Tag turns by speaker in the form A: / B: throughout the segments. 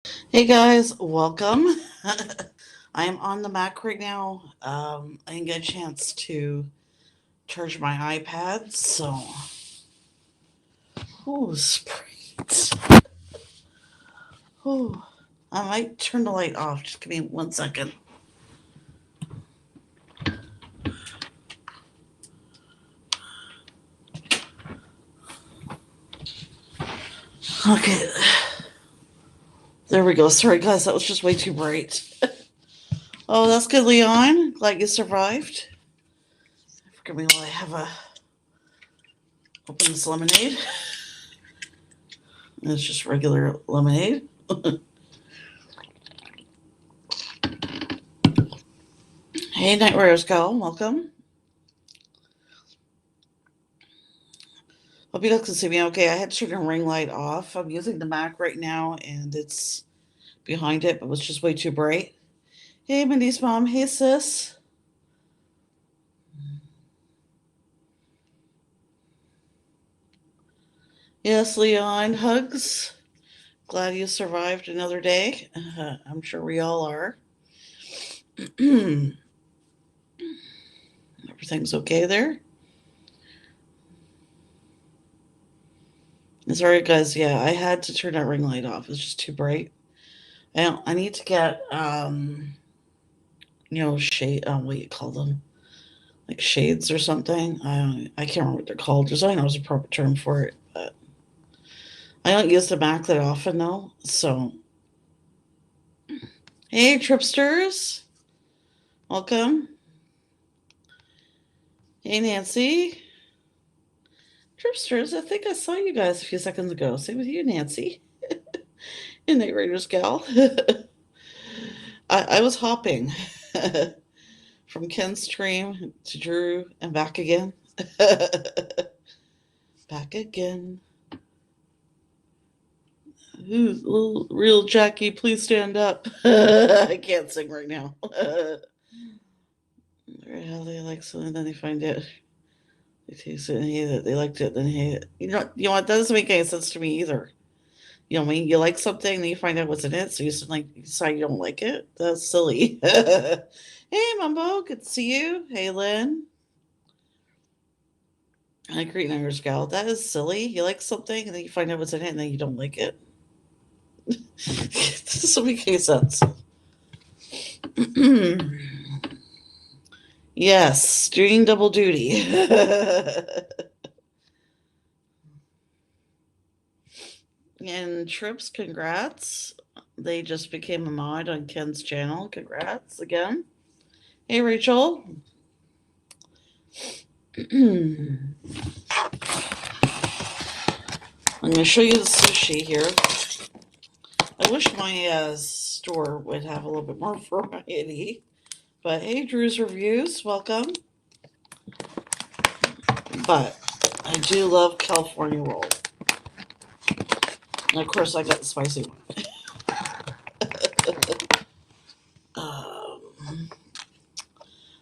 A: Hey guys, welcome. I am on the Mac right now. I didn't get a chance to charge my iPad, so sprite. Ooh, I might turn the light off. Just give me 1 second. Okay, there we go. Sorry guys, that was just way too bright. Oh, that's good, Leon. Glad you survived. Forgive me while I have a open this lemonade. It's just regular lemonade. Hey, Night Warriors Gal, welcome. Hope you guys can see me okay. I had to turn the ring light off. I'm using the Mac right now, and it's behind it, but it was just way too bright. Hey, Mindy's mom. Hey, sis. Yes, Leon. Hugs. Glad you survived another day. I'm sure we all are. Everything's okay there. Sorry, guys. Yeah, I had to turn that ring light off. It's just too bright. I need to get shade. What do you call them? Like shades or something. I can't remember what they're called. There's I know there's a proper term for it, but I don't use the Mac that often though. So, hey, Tripsters, welcome. Hey, Nancy. Tripsters, I think I saw you guys a few seconds ago. Same with you, Nancy. And Night Raiders gal. I was hopping from Ken's stream to Drew and back again. Back again. Who's little real Jackie? Please stand up. I can't sing right now. How they like something, then they find it. They taste it and hate it. They liked it, then hate it. You know what? That doesn't make any sense to me either. You know what I mean? You like something, then you find out what's in it, so you decide you don't like it. That's silly. Hey, Mumbo, good to see you. Hey, Lynn. Hi, Green Iron Scout. That is silly. You like something, and then you find out what's in it, and then you don't like it. It doesn't make any sense. Yes, doing double duty. And Trips, congrats. They just became a mod on Ken's channel. Congrats again. Hey, Rachel. I'm going to show you the sushi here. I wish my store would have a little bit more variety. But hey, Drew's Reviews, welcome. But I do love California roll. And of course, I got the spicy one.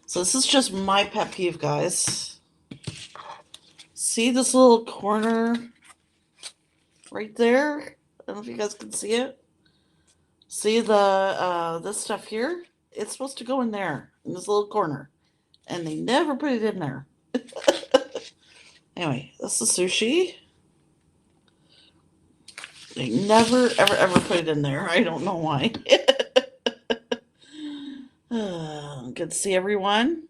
A: So this is just my pet peeve, guys. See this little corner right there? I don't know if you guys can see it. See the this stuff here? It's supposed to go in there, in this little corner. And they never put it in there. Anyway, this is sushi. They never, ever, ever put it in there. I don't know why. Good to see everyone.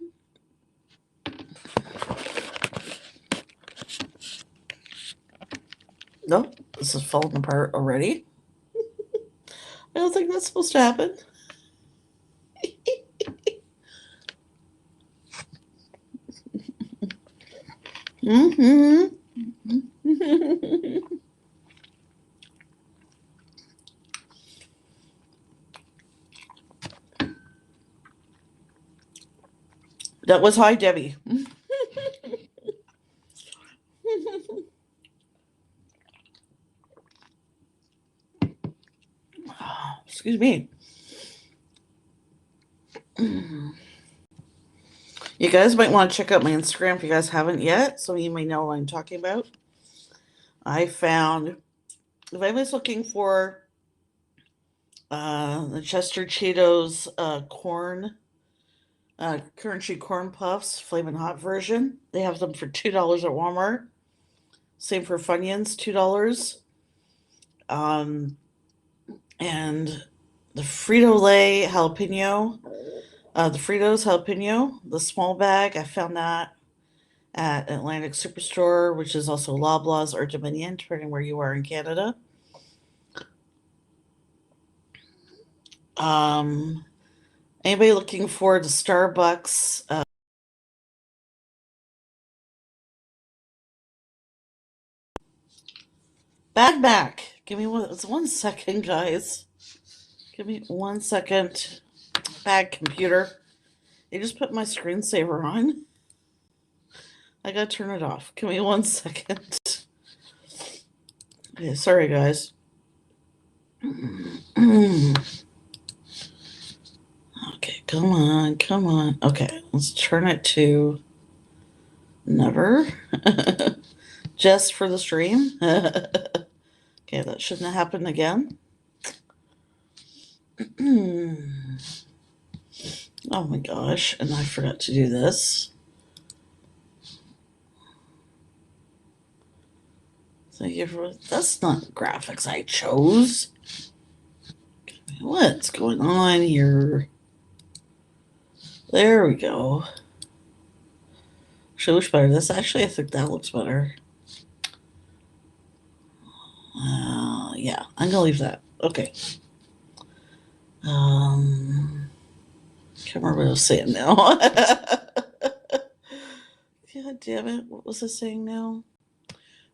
A: Nope, this is falling apart already. I don't think that's supposed to happen. Mm-hmm. That was Hi Debbie. Excuse me. You guys might want to check out my Instagram if you guys haven't yet, so you may know what I'm talking about. I found, if anybody's looking for The Chester Cheetos crunchy corn puffs, flaming hot version. They have them for $2 at Walmart. Same for Funyuns, $2. Um, and the Frito-Lay jalapeno, the Fritos jalapeno, the small bag. I found that at Atlantic Superstore, which is also Loblaws or Dominion, depending where you are in Canada. Anybody looking forward to Starbucks? Bag back. Give me one second, guys. Give me 1 second. Bag computer. They just put my screensaver on. I gotta turn it off. Give me 1 second. Okay, sorry, guys. Okay, come on, come on. Okay, let's turn it to never. Just for the stream. Okay, that shouldn't have happened again. Oh my gosh, and I forgot to do this. Thank you for that's not graphics I chose. What's going on here? There we go. Should looks better. This actually, I think that looks better. Yeah, I'm gonna leave that. Okay. Can't remember what I was saying now. God damn it! What was I saying now?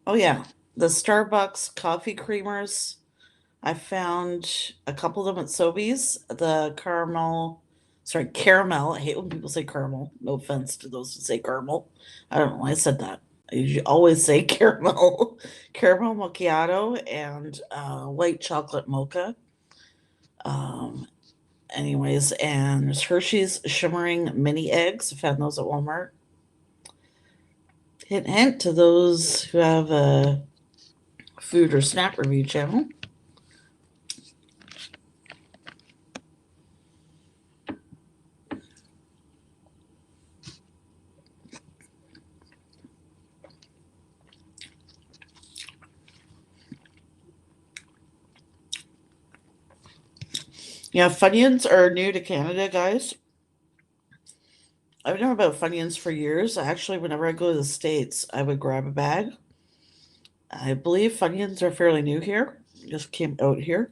A: Oh yeah, the Starbucks coffee creamers. I found a couple of them at Sobeys. The caramel. I hate when people say caramel. No offense to those who say caramel. I don't know why I said that. I usually always say caramel. Caramel macchiato and white chocolate mocha. Um, anyways, and there's Hershey's shimmering mini eggs. I found those at Walmart. Hint, hint to those who have a food or snack review channel. Yeah, Funyuns are new to Canada, guys. I've known about Funyuns for years. Actually, whenever I go to the States, I would grab a bag. I believe Funyuns are fairly new here. Just came out here.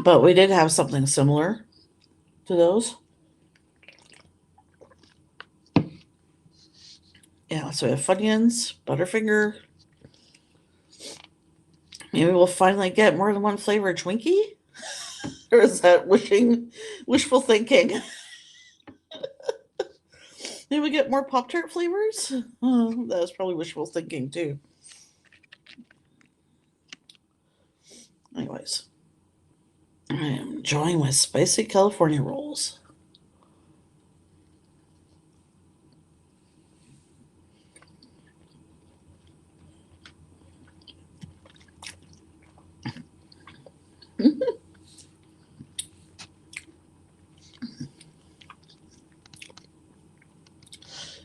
A: But we did have something similar to those. Yeah, so we have Funyuns, Butterfinger. Maybe we'll finally get more than one flavor Twinkie? Or is that wishful thinking? Maybe we get more Pop Tart flavors? That was probably wishful thinking too. Anyways, I am enjoying my spicy California rolls.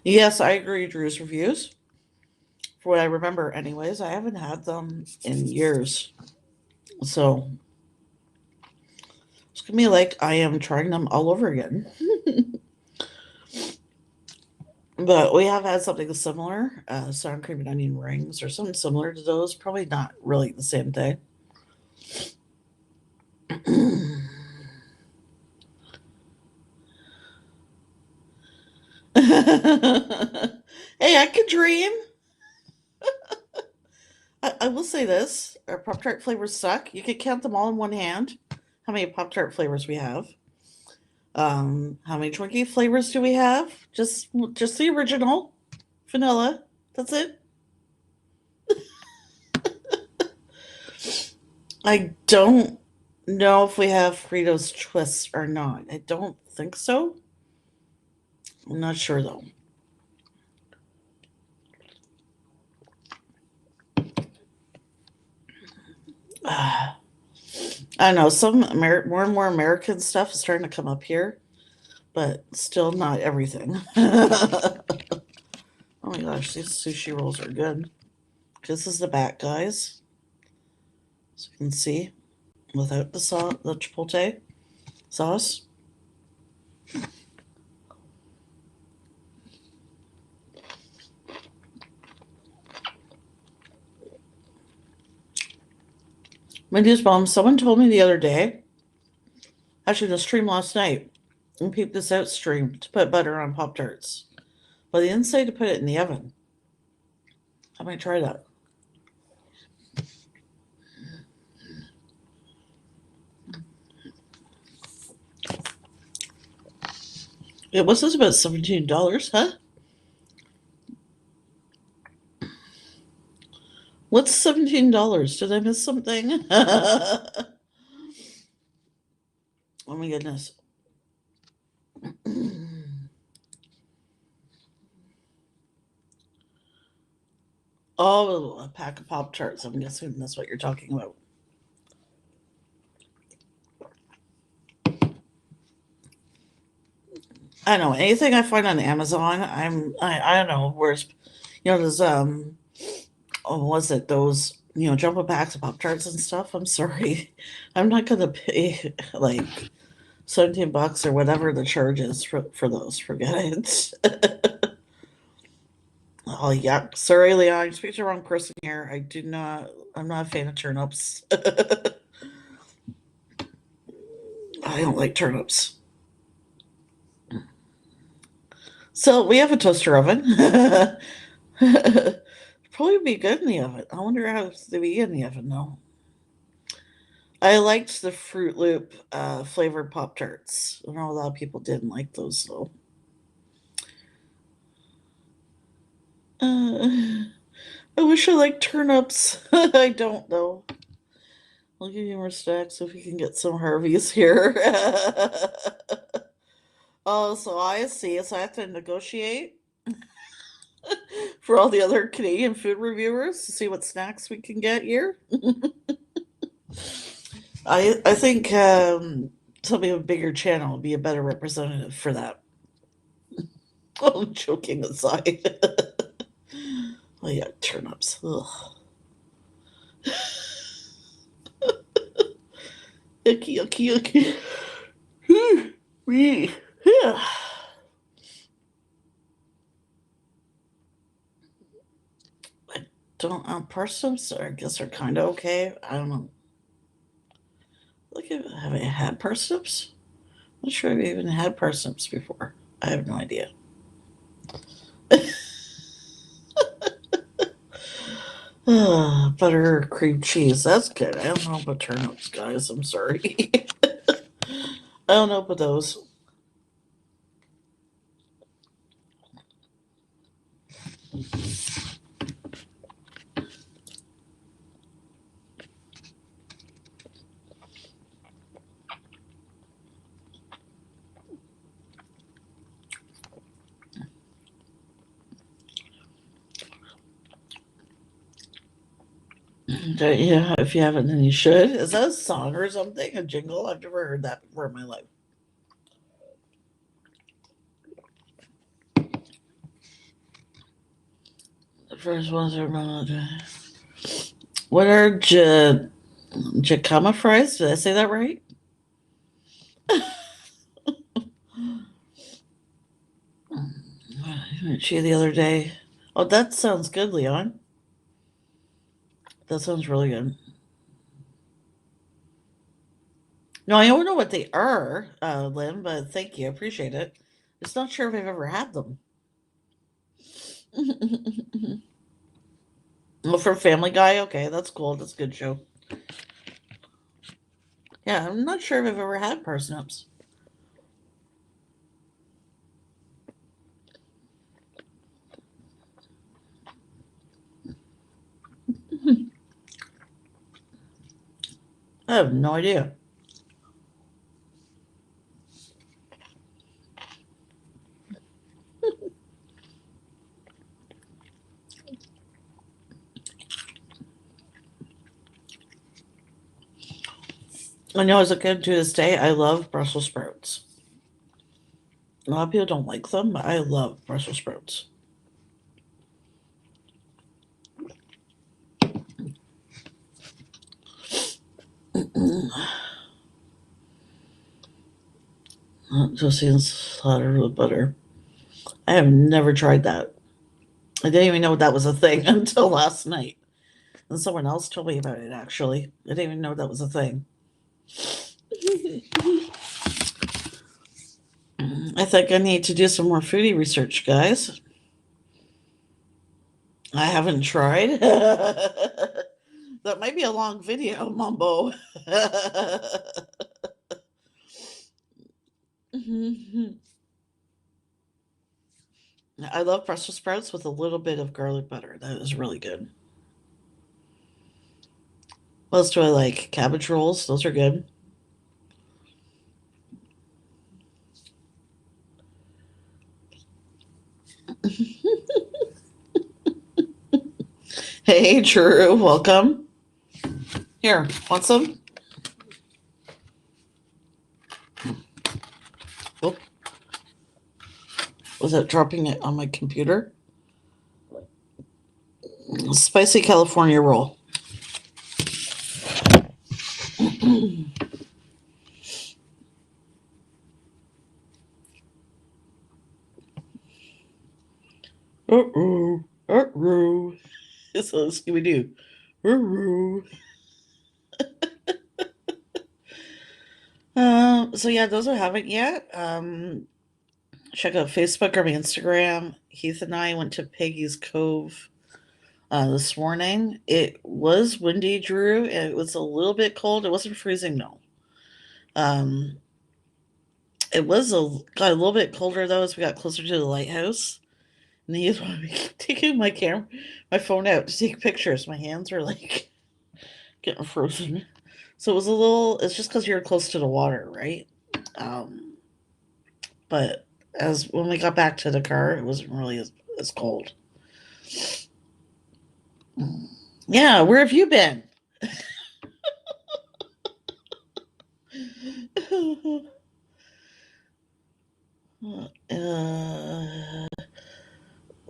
A: Yes, I agree, Drew's reviews. For what I remember, anyways, I haven't had them in years. So it's gonna be like I am trying them all over again. But we have had something similar, sour cream and onion rings or something similar to those. Probably not really the same thing. Hey, I could dream. I will say this: our Pop Tart flavors suck. You could count them all in one hand. How many Pop Tart flavors we have? How many Twinkie flavors do we have? Just the original vanilla. That's it. I don't know if we have Fritos twists or not. I don't think so. I'm not sure though. I know some more and more American stuff is starting to come up here, but still not everything. Oh my gosh, these sushi rolls are good. This is the back, guys. So you can see without the sauce, the chipotle sauce. My news bomb, someone told me the other day, actually the stream last night, and peeped this out stream to put butter on Pop Tarts. But they didn't say to put it in the oven. I might try that. It was this about $17, huh? What's $17? Did I miss something? Oh my goodness. Oh, a pack of Pop Tarts. I'm guessing that's what you're talking about. I don't know anything I find on Amazon. I don't know where's there's oh was it those jumbo packs of Pop Tarts and stuff. I'm sorry, I'm not gonna pay like $17 or whatever the charge is for those. Forget it. Oh yeah, sorry, Leon. You speak to the wrong person here. I do not. I'm not a fan of turnips. I don't like turnips. So we have a toaster oven. Probably be good in the oven. I wonder how they be in the oven though. I liked the Fruit Loop flavored Pop Tarts. I know a lot of people didn't like those though. I wish I liked turnips. I don't though. I'll give you more stacks if we can get some Harveys here. Oh, so I see. So I have to negotiate for all the other Canadian food reviewers to see what snacks we can get here. I think somebody with a bigger channel would be a better representative for that. Oh, joking aside. Oh yeah, turnips. Ugh. Yucky, yucky, yucky. Yeah. I don't parsnips. I guess are kind of okay. I don't know. Look at have I had parsnips? I'm not sure I've even had parsnips before. I have no idea. Butter cream cheese. That's good. I don't know about turnips, guys. I'm sorry. I don't know about those. Yeah, if you haven't, then you should. Is that a song or something? A jingle? I've never heard that before in my life. The first ones are what are jacama fries? Did I say that right? She the other day. Oh, that sounds good, Leon. That sounds really good. No, I don't know what they are, Lynn, but thank you. I appreciate it. Just not sure if I've ever had them. Well, from Family Guy, okay, that's cool. That's a good show. Yeah, I'm not sure if I've ever had parsnips. I have no idea. I know as a kid to this day, I love Brussels sprouts. A lot of people don't like them, but I love Brussels sprouts. Toasting slaughter with butter. I have never tried that. I didn't even know that was a thing until last night. And someone else told me about it, actually. I didn't even know that was a thing. I think I need to do some more foodie research, guys. I haven't tried. That might be a long video, Mumbo. I love Brussels sprouts with a little bit of garlic butter. That is really good. What else do I like? Cabbage rolls. Those are good. Hey, Drew. Welcome. Here, want some? Oh, was that dropping it on my computer? Spicy California roll. Uh-oh. Uh-oh. So Scooby Doo. Uh-oh. So yeah, those I haven't yet. Check out Facebook or my Instagram. Heath and I went to Peggy's Cove this morning. It was windy, Drew, and it was a little bit cold. It wasn't freezing, no. Um, it was got a little bit colder though as we got closer to the lighthouse. And he was taking my phone out to take pictures. My hands were like getting frozen. So it was a little. It's just because you're close to the water, right? Um, but as when we got back to the car, it wasn't really as cold. Yeah, where have you been? uh,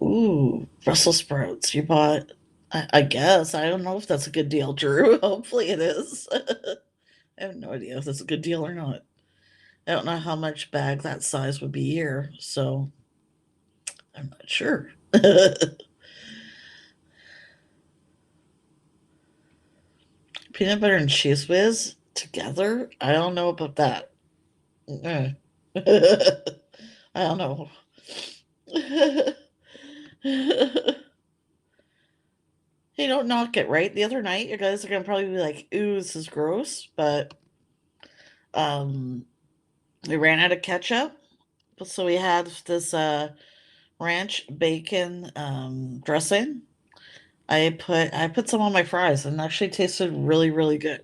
A: ooh, Brussels sprouts. You bought. I guess I don't know if that's a good deal, Drew. Hopefully it is. I have no idea if that's a good deal or not. I don't know how much bag that size would be here, so I'm not sure. Peanut butter and cheese whiz together? I don't know about that. Mm. I don't know. Hey, don't knock it, right? The other night, you guys are gonna probably be like, "Ooh, this is gross," but um, we ran out of ketchup, so we had this ranch bacon dressing. I put some on my fries, and it actually tasted really really good.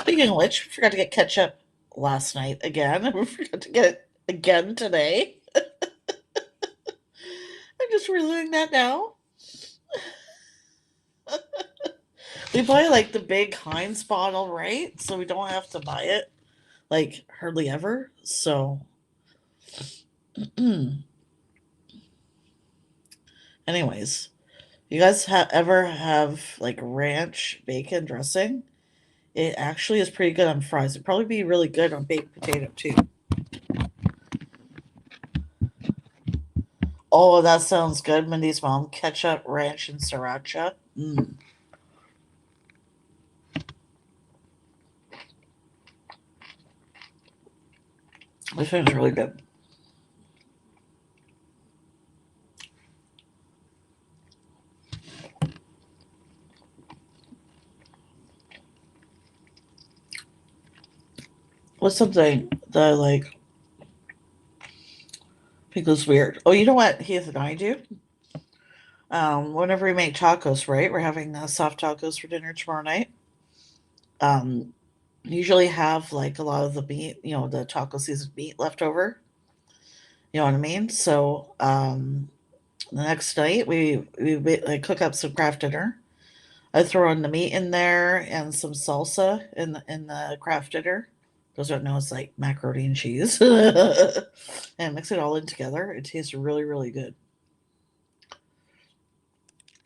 A: Speaking of which, I forgot to get ketchup last night again. I forgot to get it again today. I'm just realizing that now. We buy like the big Heinz bottle, right? So we don't have to buy it like hardly ever. So, anyways, you guys ever have like ranch bacon dressing? It actually is pretty good on fries. It'd probably be really good on baked potato too. Oh, that sounds good. Mindy's mom, ketchup, ranch, and sriracha. This one's really good. What's something that I like? Think is weird. Oh, you know what Heath and I do? Whenever we make tacos, right? We're having soft tacos for dinner tomorrow night. Um, Usually have like a lot of the meat, the taco seasoned meat left over. You know what I mean? So the next night we like cook up some craft dinner. I throw in the meat in there and some salsa in the craft dinner. Those don't know it's like macaroni and cheese. And mix it all in together. It tastes really, really good.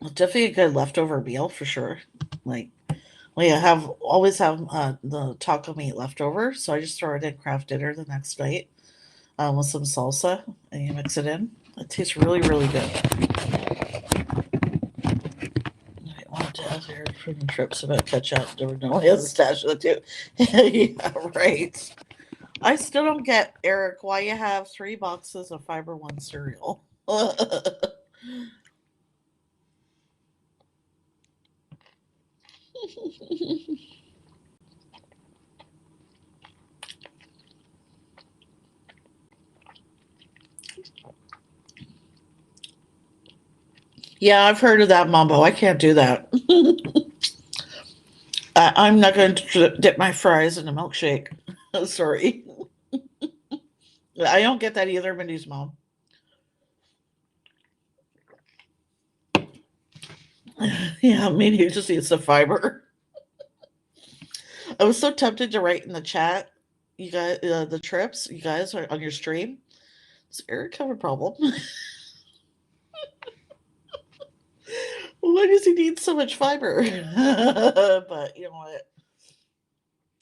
A: It's definitely a good leftover meal for sure. Like we always have the taco meat left over, so I just throw it in craft dinner the next night with some salsa, and you mix it in. It tastes really, really good. I wanted to ask her from the trips about ketchup. There were no way has a stash of it too. Yeah, right. I still don't get, Eric, why you have 3 boxes of Fiber One cereal. Yeah, I've heard of that, Mambo. I can't do that. I'm not going to dip my fries in a milkshake. Sorry. I don't get that either, Mindy's mom. Yeah, Mindy just eats the fiber. I was so tempted to write in the chat, you guys, the trips, you guys are on your stream. Does Eric have a problem? Why does he need so much fiber? But you know what?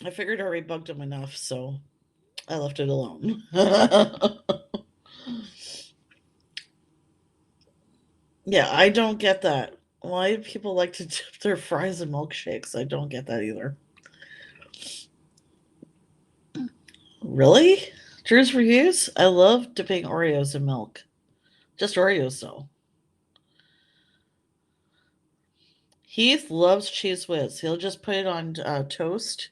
A: I figured I already bugged him enough, so I left it alone. Yeah, I don't get that. Why do people like to dip their fries in milkshakes? I don't get that either. Really? Drew's Reviews? I love dipping Oreos in milk. Just Oreos, though. Heath loves Cheese Whiz. He'll just put it on toast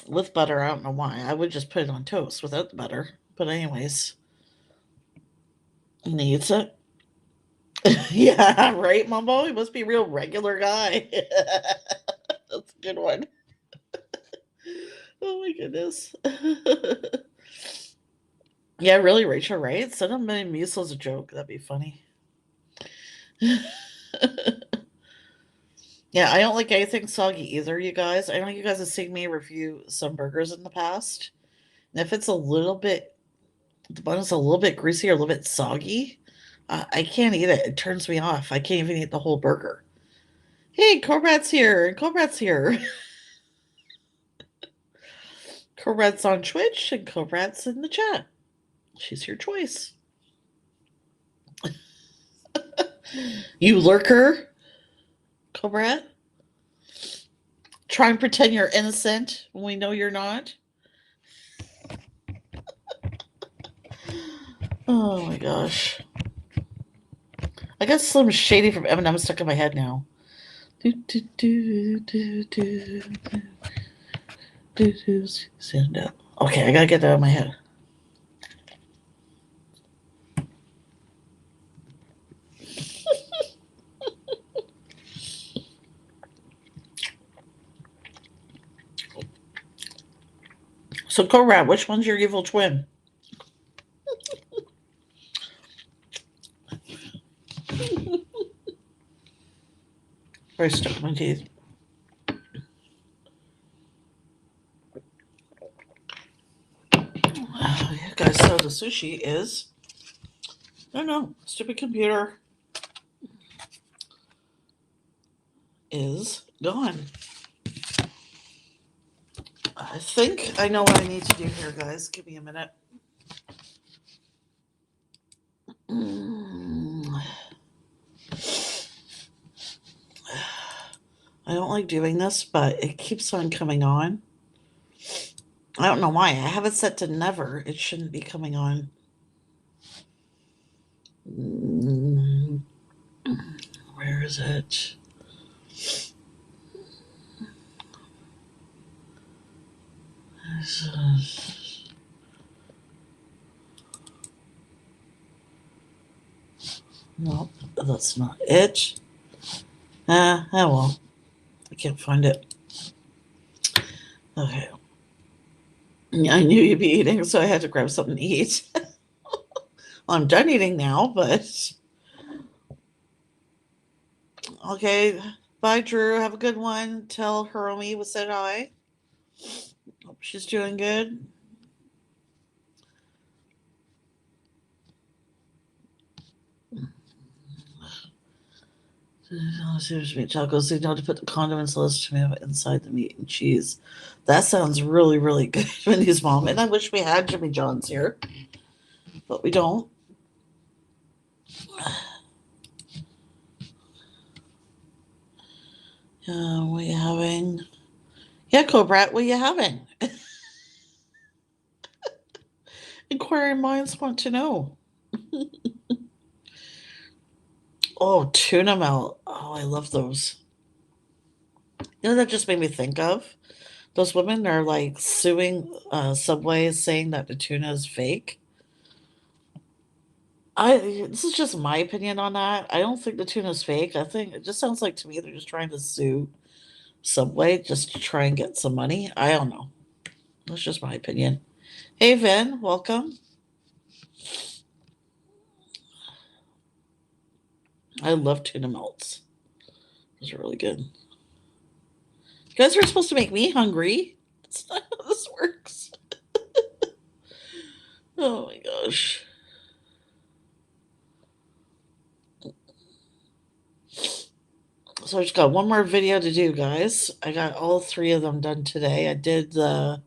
A: with butter. I don't know why. I would just put it on toast without the butter. But anyways, he needs it. Yeah, right, Mumbo? He must be a real regular guy. That's a good one. Oh my goodness. Yeah, really, Rachel, right? Send him a muesli as a joke. That'd be funny. Yeah, I don't like anything soggy either, you guys. I know you guys have seen me review some burgers in the past. And if it's a little bit, the bun is a little bit greasy or a little bit soggy, I can't eat it. It turns me off. I can't even eat the whole burger. Hey, Cobrat's here. Cobrat's here. Cobrat's on Twitch and Cobrat's in the chat. She's your choice. You lurker, Cobrat. Try and pretend you're innocent when we know you're not. Oh my gosh. I got Slim Shady from Eminem stuck in my head now. Stand up. Okay, I gotta get that out of my head. So, Cobrat, which one's your evil twin? I stuck my teeth. You guys, so the sushi is. I don't know. Stupid computer is gone. I think I know what I need to do here, guys. Give me a minute. I don't like doing this, but it keeps on coming on. I don't know why. I have it set to never. It shouldn't be coming on. Where is it? Nope, that's not it. Oh well. I can't find it. Okay. I knew you'd be eating, so I had to grab something to eat. Well, I'm done eating now, but okay. Bye, Drew. Have a good one. Tell Heroux we said hi. Hope she's doing good. Seriously, tacos. They know to put the condiments list to me inside the meat and cheese. That sounds really, really good, Mindy's mom. And I wish we had Jimmy John's here, but we don't. What are you having? Yeah, Cobrat, what are you having? Inquiring minds want to know. Oh, tuna melt. Oh, I love those. You know, that just made me think of? Those women are like suing Subway saying that the tuna is fake. This is just my opinion on that. I don't think the tuna is fake. I think it just sounds like to me they're just trying to sue Subway just to try and get some money. I don't know. That's just my opinion. Hey Vin, welcome. I love tuna melts. Those are really good. You guys are supposed to make me hungry. That's not how this works. Oh my gosh. So I just got one more video to do, guys. I got all three of them done today. I did the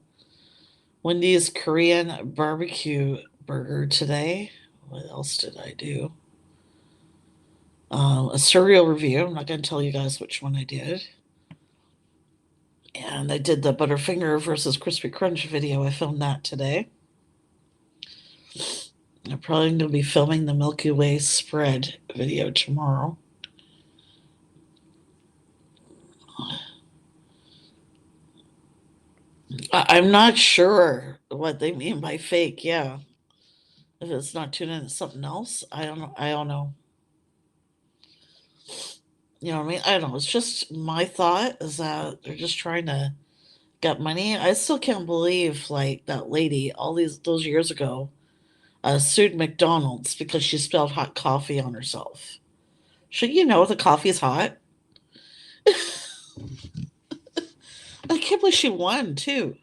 A: Wendy's Korean barbecue burger today. What else did I do? A cereal review. I'm not going to tell you guys which one I did. And I did the Butterfinger versus Crispy Crunch video. I filmed that today. I'm probably going to be filming the Milky Way spread video tomorrow. I'm not sure what they mean by fake. Yeah, if it's not tuna, it's something else. I don't know. I don't know. You know what I mean? I don't know. It's just my thought is that they're just trying to get money. I still can't believe like that lady all those years ago sued McDonald's because she spilled hot coffee on herself. Should you know the coffee is hot? I can't believe she won too.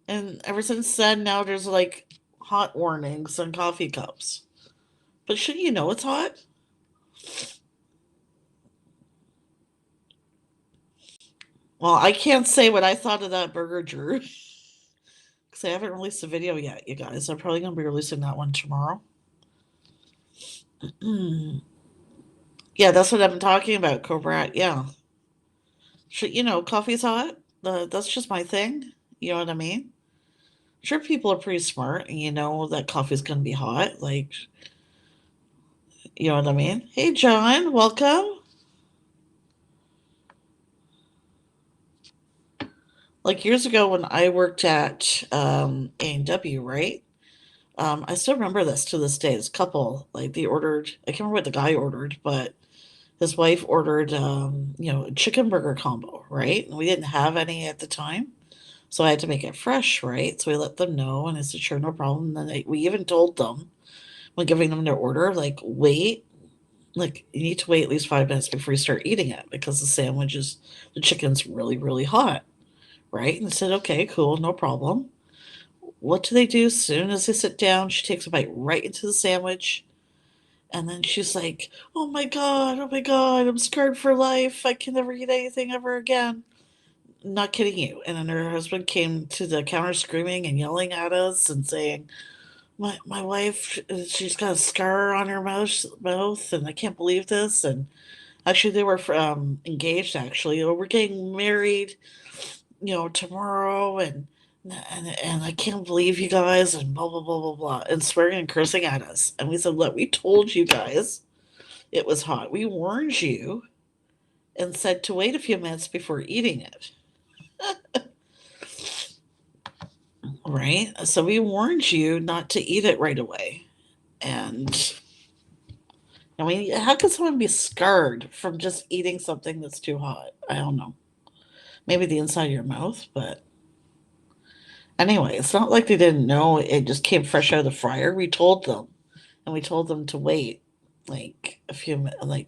A: And ever since then, now there's like hot warnings on coffee cups. But should you know it's hot? Well, I can't say what I thought of that burger, Drew, because I haven't released a video yet, you guys. I'm probably going to be releasing that one tomorrow. Yeah, that's what I've been talking about, Cobra. Yeah. Should, coffee's hot. That's just my thing. You know what I mean? Sure, people are pretty smart and you know that coffee's going to be hot. Like, you know what I mean? Hey, John, welcome. Like years ago when I worked at A&W, right? I still remember this to this day. This couple, like they ordered, I can't remember what the guy ordered, but his wife ordered, a chicken burger combo, right? And we didn't have any at the time. So I had to make it fresh, right? So we let them know, and I said, sure, no problem. And then we even told them when giving them their order, like, wait, like, you need to wait at least 5 minutes before you start eating it because the chicken's really, really hot, right? And I said, okay, cool, no problem. What do they do? As soon as they sit down, she takes a bite right into the sandwich. And then she's like, oh my God, I'm scarred for life. I can never eat anything ever again. Not kidding you. And then her husband came to the counter screaming and yelling at us and saying, my wife, she's got a scar on her mouth, and I can't believe this. And actually, they were engaged, actually. Oh, we're getting married, tomorrow, and I can't believe you guys, and blah, blah, blah, blah, blah, and swearing and cursing at us. And we said, look, we told you guys it was hot. We warned you and said to wait a few minutes before eating it. Right? So we warned you not to eat it right away. And I mean, how could someone be scarred from just eating something that's too hot? I don't know. Maybe the inside of your mouth, but anyway, it's not like they didn't know it just came fresh out of the fryer. We told them, and we told them to wait like a few minutes, like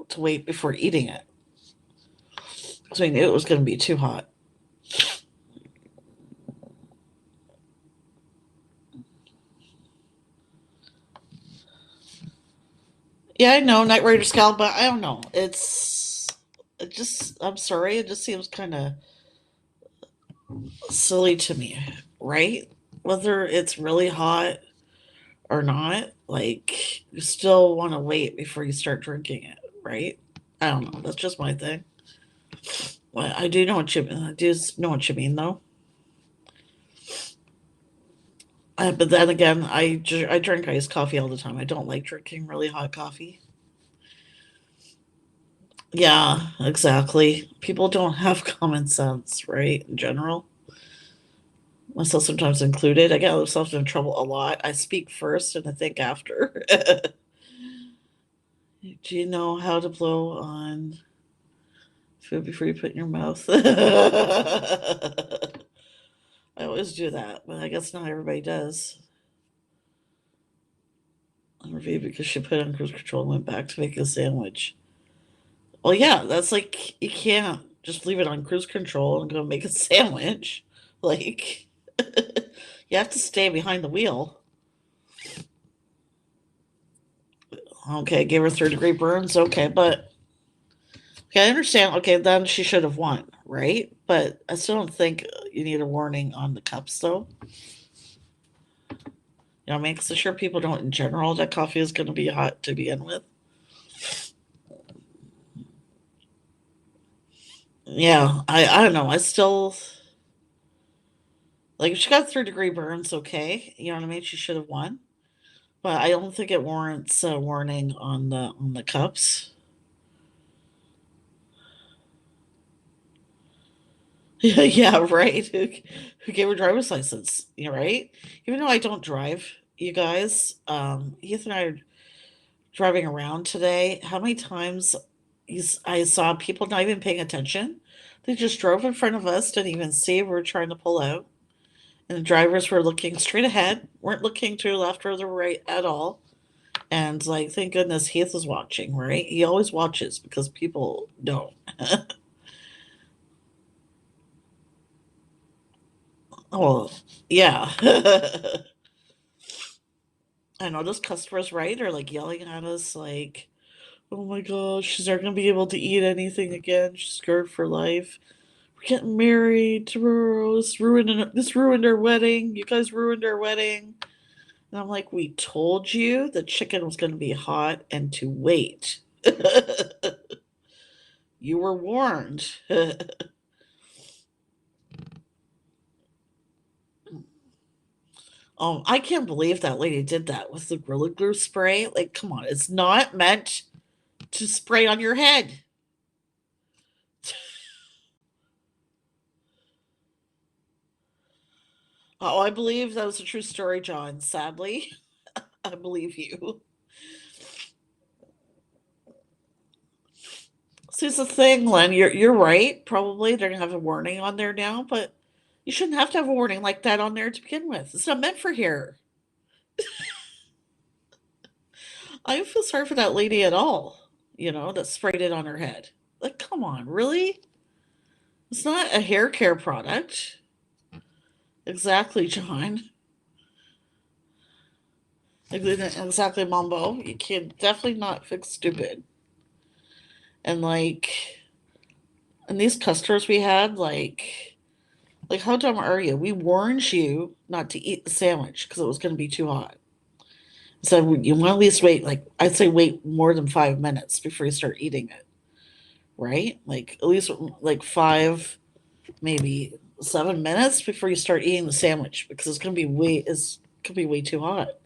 A: to wait before eating it. So I knew it was going to be too hot. Yeah, I know, Night Rider Scout, but I don't know. I'm sorry, it just seems kind of silly to me, right? Whether it's really hot or not, like, you still want to wait before you start drinking it, right? I don't know. That's just my thing. Well, I do know what you mean. I do know what you mean, though. But then again, I drink iced coffee all the time. I don't like drinking really hot coffee. Yeah, exactly. People don't have common sense, right? In general, myself sometimes included. I get myself in trouble a lot. I speak first and I think after. Do you know how to blow on food before you put it in your mouth? I always do that, but I guess not everybody does. Review because she put it on cruise control and went back to make a sandwich. Well, yeah, that's like you can't just leave it on cruise control and go make a sandwich. Like you have to stay behind the wheel. Okay, gave her third-degree burns. Okay, but okay, I understand. Okay, then she should have won, right? But I still don't think you need a warning on the cups, though. You know, what I mean, because I'm sure people don't in general that coffee is going to be hot to begin with. Yeah, I don't know. I still like if she got third-degree burns. Okay, you know what I mean. She should have won, but I don't think it warrants a warning on the cups. Yeah, right. Who gave her driver's license? You know, right? Even though I don't drive, you guys, Heath and I are driving around today. How many times I saw people not even paying attention? They just drove in front of us, didn't even see we were trying to pull out, and the drivers were looking straight ahead, weren't looking to the left or the right at all. And like, thank goodness Heath was watching, right? He always watches because people don't. Oh, yeah. I know those customers, right, are like yelling at us, like, "Oh my gosh, she's not gonna be able to eat anything again. She's scared for life. We're getting married tomorrow. This ruined our wedding. You guys ruined our wedding." And I'm like, "We told you the chicken was gonna be hot and to wait. You were warned." I can't believe that lady did that with the Gorilla Glue spray. Like, come on, it's not meant to spray on your head. Oh, I believe that was a true story, John. Sadly, I believe you. See, it's the thing, Len. You're right. Probably they're gonna have a warning on there now, but you shouldn't have to have a warning like that on there to begin with. It's not meant for here. I don't feel sorry for that lady at all. You know, that sprayed it on her head. Like, come on, really? It's not a hair care product. Exactly, John. Exactly, Mumbo. You can definitely not fix stupid. And like, and these customers we had, like how dumb are you? We warned you not to eat the sandwich because it was going to be too hot. So you want to at least wait, like I'd say, wait more than 5 minutes before you start eating it, right? Like at least like five, maybe 7 minutes before you start eating the sandwich because it's gonna be way too hot.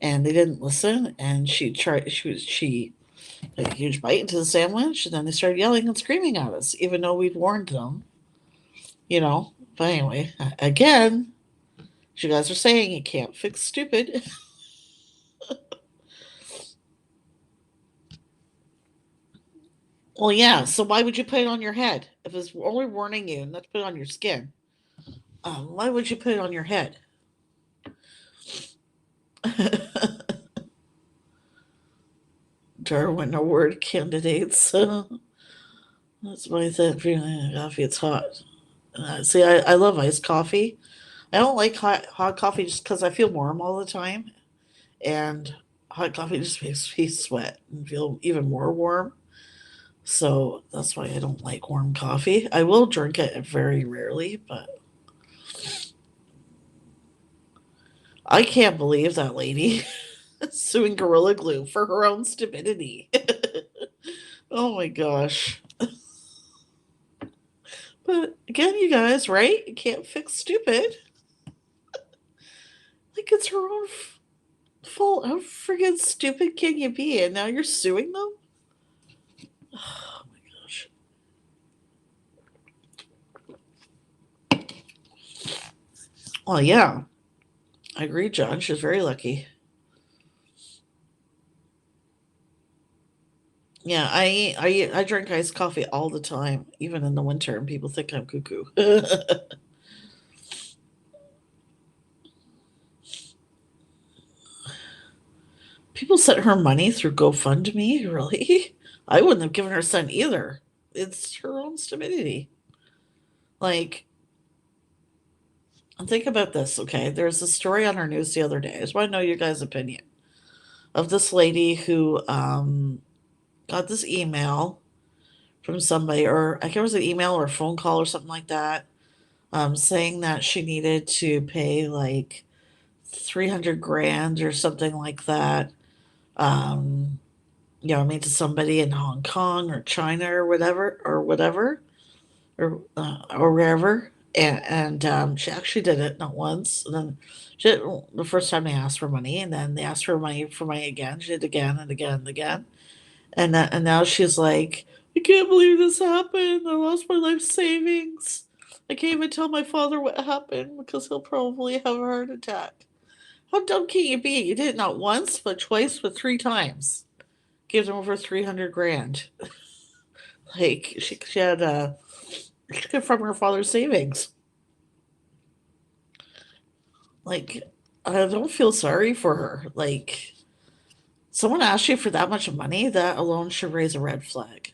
A: And they didn't listen, and she took a huge bite into the sandwich, and then they started yelling and screaming at us, even though we'd warned them, you know. But anyway, again, you guys are saying you can't fix stupid. Well, yeah. So why would you put it on your head if it's only warning you not to put it on your skin? Why would you put it on your head? Darwin Award candidates. That's my thing. Coffee, it's hot. See, I love iced coffee. I don't like hot coffee just because I feel warm all the time. And hot coffee just makes me sweat and feel even more warm. So that's why I don't like warm coffee. I will drink it very rarely, but I can't believe that lady suing Gorilla Glue for her own stupidity. Oh my gosh. But again, you guys, right? You can't fix stupid. Like it's her own fault. How friggin' stupid can you be? And now you're suing them? Oh my gosh. Well, yeah, I agree, John. She's very lucky. Yeah, I drink iced coffee all the time, even in the winter, and people think I'm cuckoo. People sent her money through GoFundMe, really? I wouldn't have given her a cent either. It's her own stupidity. Like, think about this, okay? There's a story on our news the other day. I just want to know your guys' opinion of this lady who got this email from somebody, or I can't remember if it was an email or a phone call or something like that, saying that she needed to pay like 300 grand or something like that. Um, I mean, to somebody in Hong Kong or China or wherever. And she actually did it not once. And then she did it the first time they asked for money, and then they asked for money again. She did it again and again and again. And now she's like, I can't believe this happened. I lost my life savings. I can't even tell my father what happened because he'll probably have a heart attack. How dumb can you be? You did it not once, but twice, but three times. Gave them over 300 grand. Like she had she took it from her father's savings. Like I don't feel sorry for her. Like someone asked you for that much money, that alone should raise a red flag.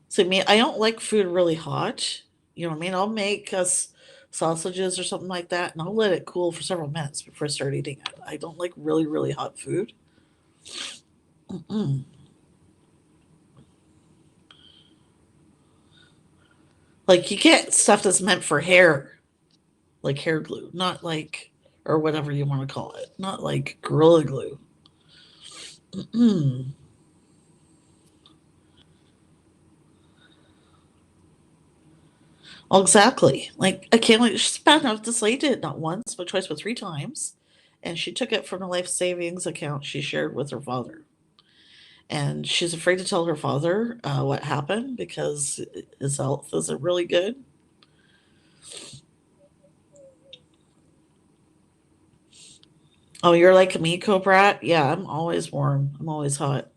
A: So me, I don't like food really hot. You know what I mean? I'll make us sausages or something like that, and I'll let it cool for several minutes before I start eating it. I don't like really, really hot food. Mm-mm. Like you get stuff that's meant for hair, like hair glue, not like or whatever you want to call it, not like gorilla glue. Mm-mm. Well, exactly. Like I can't. Like, she's bad enough. This lady did it not once, but twice, but three times, and she took it from a life savings account she shared with her father. And she's afraid to tell her father what happened because his health isn't really good. Oh, you're like me, Cobrat? Yeah, I'm always warm. I'm always hot.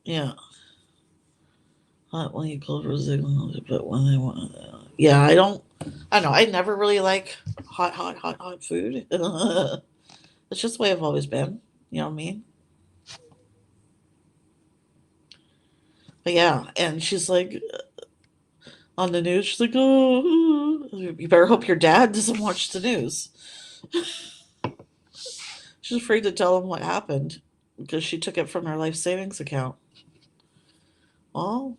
A: Yeah, hot when you cold for signal, but when they want. Yeah, I don't. I don't know. I never really like hot food. It's just the way I've always been. You know what I mean? But yeah, and she's like on the news. She's like, "Oh, you better hope your dad doesn't watch the news." She's afraid to tell him what happened because she took it from her life savings account. Well,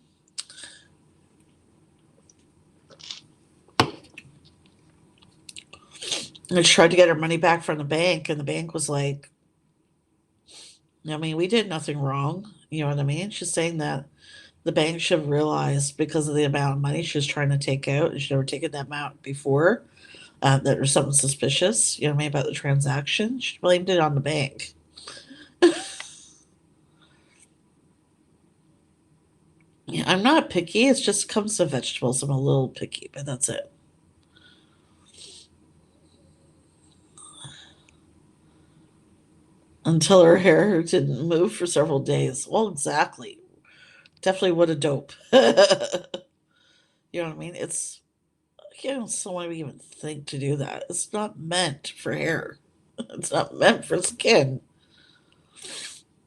A: and she tried to get her money back from the bank, and the bank was like, I mean, we did nothing wrong. You know what I mean? She's saying that the bank should have realized because of the amount of money she was trying to take out, and she'd never taken that amount before, that there was something suspicious, you know what I mean, about the transaction. She blamed it on the bank. Yeah, I'm not picky. It just comes to vegetables. I'm a little picky, but that's it. Until her hair didn't move for several days. Well, exactly. Definitely what a dope. You know what I mean? It's I can't someone even think to do that. It's not meant for hair. It's not meant for skin.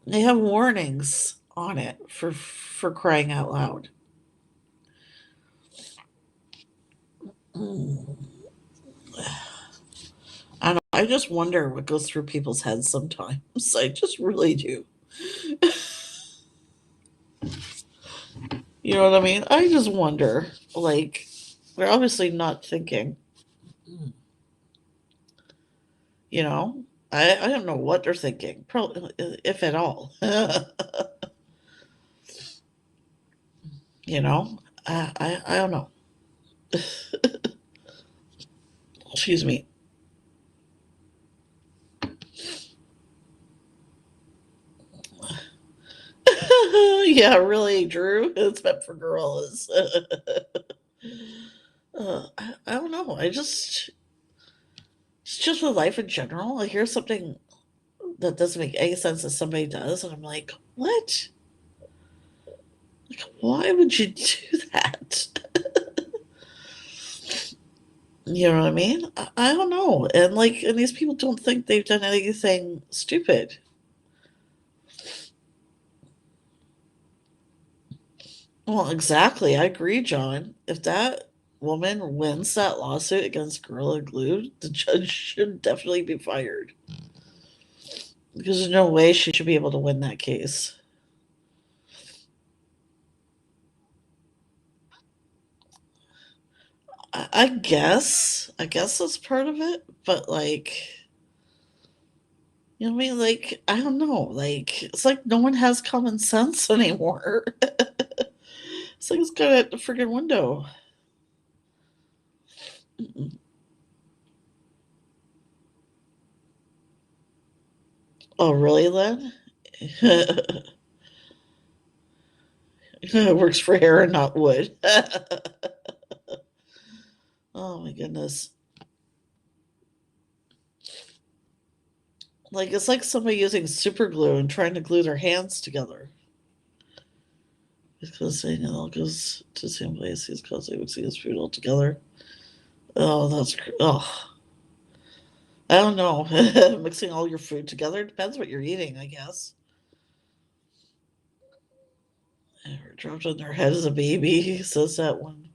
A: They have warnings on it for crying out loud. Mm. I don't know. I just wonder what goes through people's heads sometimes. I just really do. You know what I mean? I just wonder. Like, they're obviously not thinking. You know, I don't know what they're thinking. Probably, if at all. You know, I don't know. Excuse me. Yeah, really, Drew. It's meant for gorillas. I don't know. It's just with life in general. I hear something that doesn't make any sense that somebody does, and I'm like, what? Like, why would you do that? You know what I mean? I don't know. And these people don't think they've done anything stupid. Well, exactly. I agree, John. If that woman wins that lawsuit against Gorilla Glue, the judge should definitely be fired. Because there's no way she should be able to win that case. I guess. I guess that's part of it. But, you know what I mean? Like, I don't know. Like, it's like no one has common sense anymore. It's like it's got out the friggin' window. Mm-mm. Oh, really, Len? It works for hair and not wood. Oh my goodness. Like it's like somebody using super glue and trying to glue their hands together. Because saying it all goes to the same place because they would see his food all together. Oh, oh. I don't know. Mixing all your food together depends what you're eating, I guess. Ever dropped on their head as a baby. He says that one.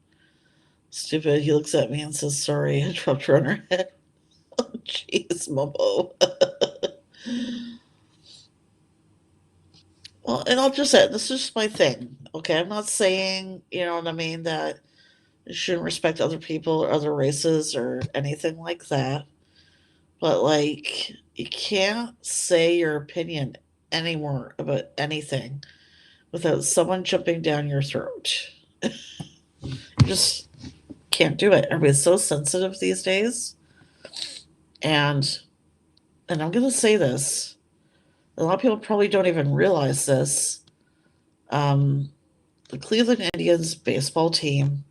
A: Stupid. He looks at me and says, "Sorry, I dropped her on her head." Oh, jeez, Momo. Well, and I'll just say this is just my thing. Okay, I'm not saying you know what I mean that you shouldn't respect other people or other races or anything like that. But you can't say your opinion anymore about anything without someone jumping down your throat. You just can't do it. Everybody's so sensitive these days. And and I'm gonna say this. A lot of people probably don't even realize this. Um, the Cleveland Indians baseball team,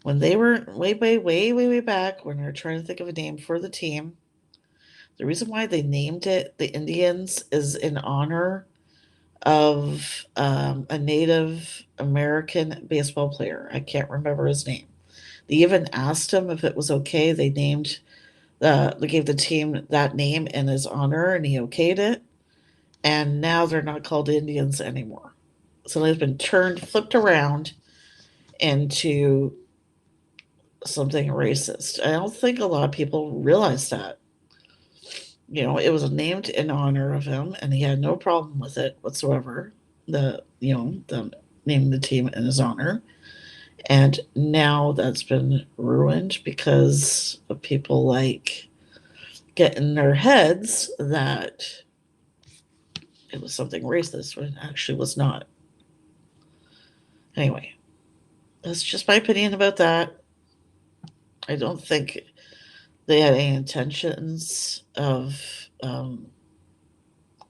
A: when they were way back, when they were trying to think of a name for the team, the reason why they named it the Indians is in honor of a Native American baseball player. I can't remember his name. They even asked him if it was okay. They gave the team that name in his honor, and he okayed it. And now they're not called Indians anymore. So they've been flipped around into something racist. I don't think a lot of people realize that. You know, it was named in honor of him, and he had no problem with it whatsoever. The naming the team in his honor, and now that's been ruined because of people get in their heads that it was something racist when it actually was not. Anyway, that's just my opinion about that. I don't think they had any intentions of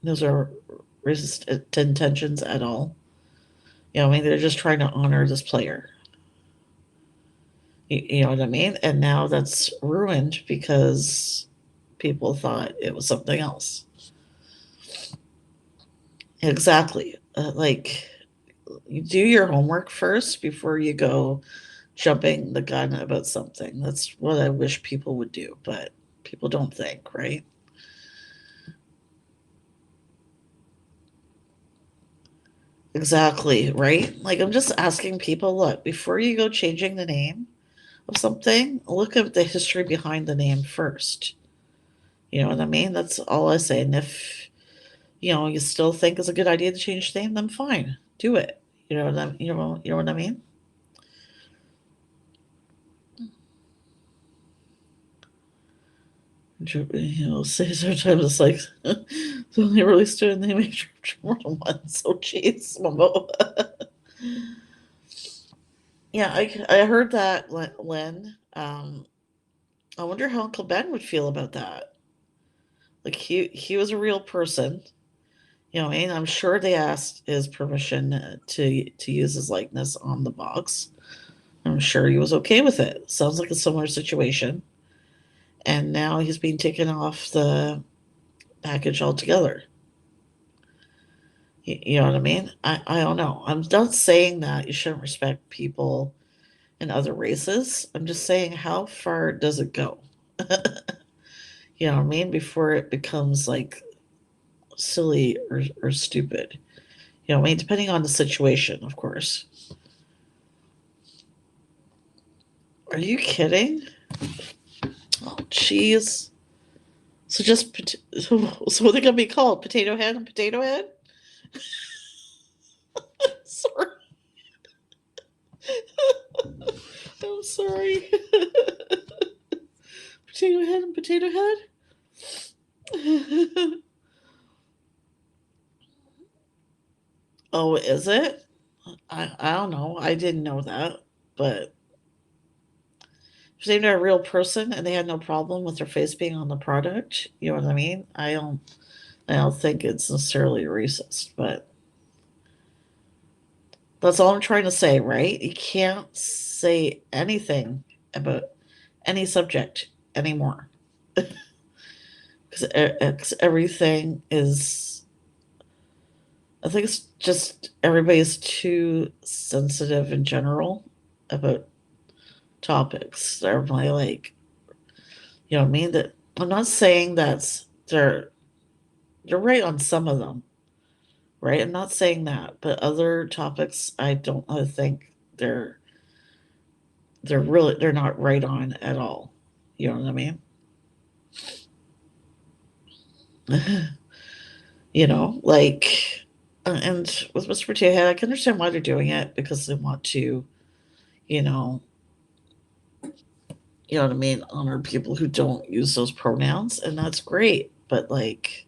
A: those are racist intentions at all. You know, I mean, they're just trying to honor this player. You know what I mean? And now that's ruined because people thought it was something else. Exactly. You do your homework first before you go jumping the gun about something. That's what I wish people would do, but people don't think, right? Exactly, right? Like, I'm just asking people, look, before you go changing the name of something, look at the history behind the name first. You know what I mean? That's all I say. And if, you still think it's a good idea to change the name, then fine, do it. You know what I mean? Say sometimes it's like it's only released in the image more than once. So jeez, Momo. Yeah, I heard that, Lynn. I wonder how Uncle Ben would feel about that. Like, he was a real person. You know what I mean? I'm sure they asked his permission to use his likeness on the box. I'm sure he was okay with it. Sounds like a similar situation. And now he's being taken off the package altogether. You know what I mean? I don't know. I'm not saying that you shouldn't respect people in other races. I'm just saying, how far does it go? You know what I mean? Before it becomes like silly or stupid. You know what I mean? Depending on the situation, of course. Are you kidding? Oh, jeez. So just so what are they gonna be called? Potato Head and Potato Head? Sorry, I'm sorry. Potato Head and Potato Head. Oh, is it? I don't know. I didn't know that, but if they're a real person and they had no problem with their face being on the product, you know what I mean? I don't think it's necessarily racist, but that's all I'm trying to say, right? You can't say anything about any subject anymore because everything is. I think it's just everybody's too sensitive in general about topics. They're really like, you know what I mean? That I'm not saying they're right on some of them, right? I'm not saying that, but other topics I don't think they're not right on at all. You know what I mean? Like, and with Mr. Potato Head, I can understand why they're doing it because they want to, you know, you know what I mean, honor people who don't use those pronouns, and that's great. But like,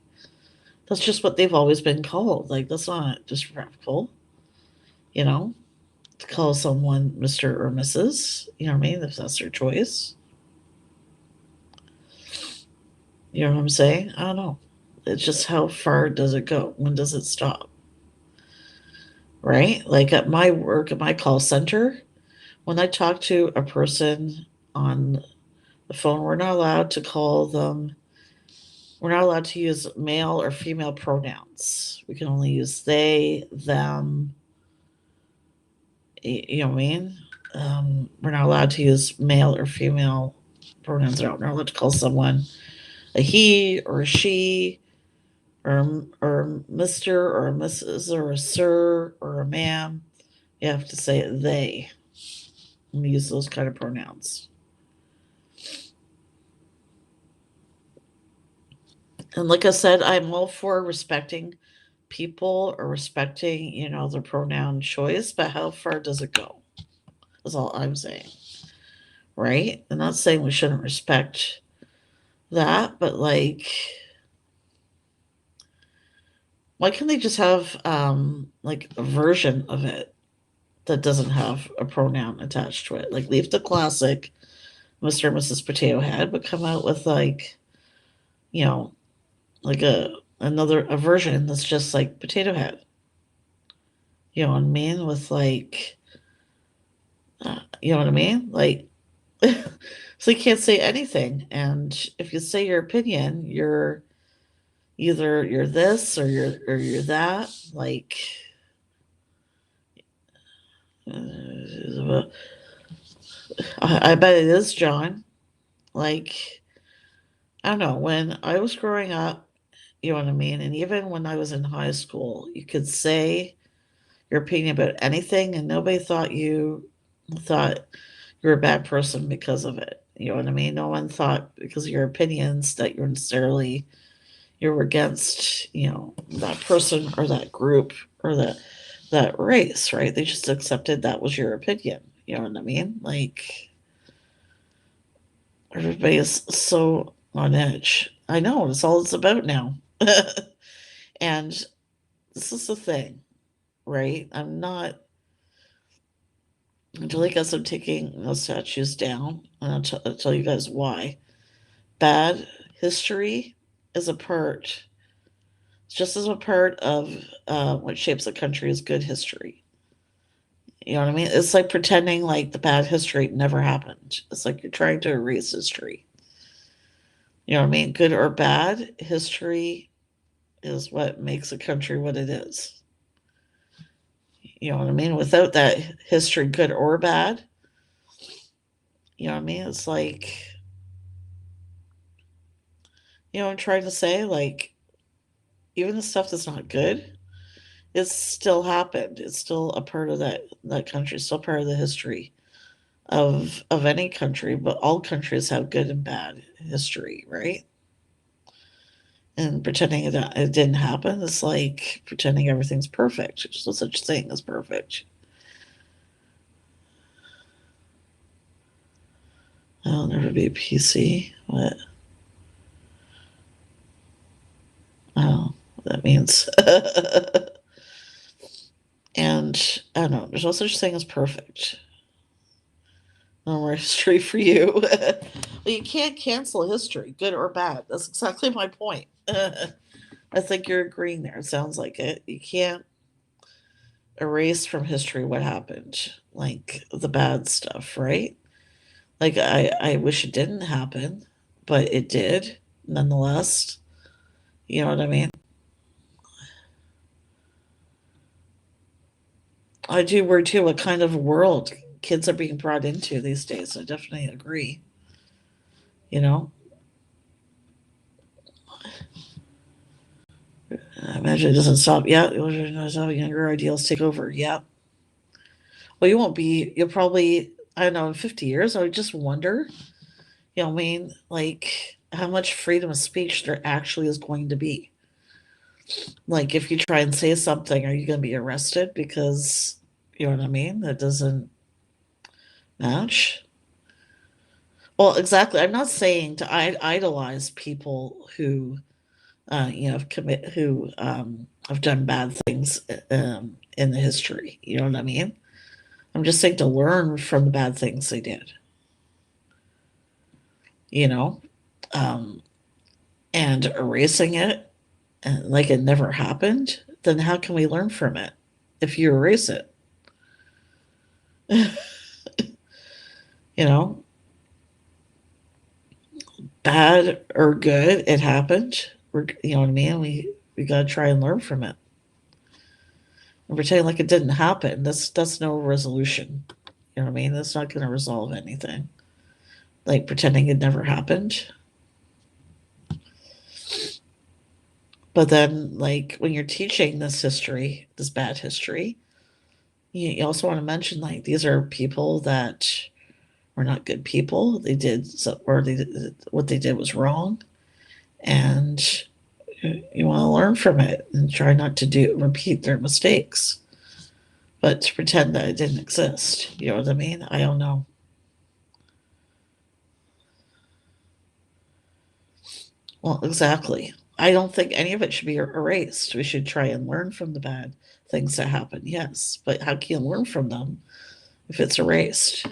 A: that's just what they've always been called. Like, that's not disrespectful, you know, to call someone Mr. or Mrs. You know what I mean? If that's their choice. You know what I'm saying? I don't know. It's just, how far does it go? When does it stop? Right? Like at my work, at my call center, when I talk to a person on the phone, we're not allowed to use male or female pronouns. We can only use they, them. You know what I mean? We're not allowed to use male or female pronouns. We're not allowed to call someone a he or a she or Mr. or a Mrs. or a sir or a ma'am. You have to say they and use those kind of pronouns. And like I said, I'm all for respecting people or respecting, their pronoun choice, but how far does it go? That's all I'm saying. Right? I'm not saying we shouldn't respect that, but like, why can't they just have like a version of it that doesn't have a pronoun attached to it? Like, leave the classic Mr. and Mrs. Potato Head, but come out with like, you know, like a version that's just like Potato Head. You know what I mean? With like, you know what I mean? Like, so you can't say anything, and if you say your opinion, you're this or you're that. Like, I bet it is, John. Like, I don't know. When I was growing up, you know what I mean, and even when I was in high school, you could say your opinion about anything, and nobody thought you were a bad person because of it. You know what I mean? No one thought because of your opinions that you were against, that person or that group or that race, right? They just accepted that was your opinion. You know what I mean? Like, everybody is so on edge. I know, that's all it's about now. And this is the thing, right? I'm not, until I guess I'm taking those statues down, and I'll tell you guys why. Bad history is a part, it's just as a part of what shapes a country is good history. You know what I mean? It's like pretending like the bad history never happened. It's like you're trying to erase history. You know what I mean? Good or bad, history is what makes a country what it is. You know what I mean? Without that history, good or bad, you know what I mean? It's like, I'm trying to say, like, even the stuff that's not good, it's still happened. It's still a part of that country, it's still part of the history of any country, but all countries have good and bad history, right? And pretending it didn't happen is like pretending everything's perfect. There's no such thing as perfect. I'll never be a PC. What? Oh, that means. And I don't know. There's no such thing as perfect. No more history for you. Well, you can't cancel history, good or bad. That's exactly my point. I think you're agreeing there. It sounds like it. You can't erase from history what happened, like the bad stuff, right? Like, I wish it didn't happen, but it did nonetheless. You know what I mean? I do worry too what kind of world kids are being brought into these days. I definitely agree. You know, I imagine it doesn't stop. Yeah, younger ideals take over. Yeah. Well, you won't be. You'll probably. I don't know. In 50 years, I would just wonder. You know what I mean? Like, how much freedom of speech there actually is going to be. Like, if you try and say something, are you going to be arrested because, you know what I mean? That doesn't match. Well, exactly. I'm not saying to idolize people who, have done bad things in the history. You know what I mean? I'm just saying to learn from the bad things they did. You know, um, and erasing it like it never happened. Then how can we learn from it if you erase it? You know, bad or good, it happened. You know what I mean? We got to try and learn from it. And pretending like it didn't happen, that's no resolution. You know what I mean? That's not going to resolve anything. Like pretending it never happened. But then, like, when you're teaching this history, this bad history, you also want to mention, like, these are people that were not good people. They did what they did was wrong, and you want to learn from it and try not to repeat their mistakes. But to pretend that it didn't exist, you know what I mean? I don't know. Well, exactly. I don't think any of it should be erased. We should try and learn from the bad things that happen, yes. But how can you learn from them if it's erased?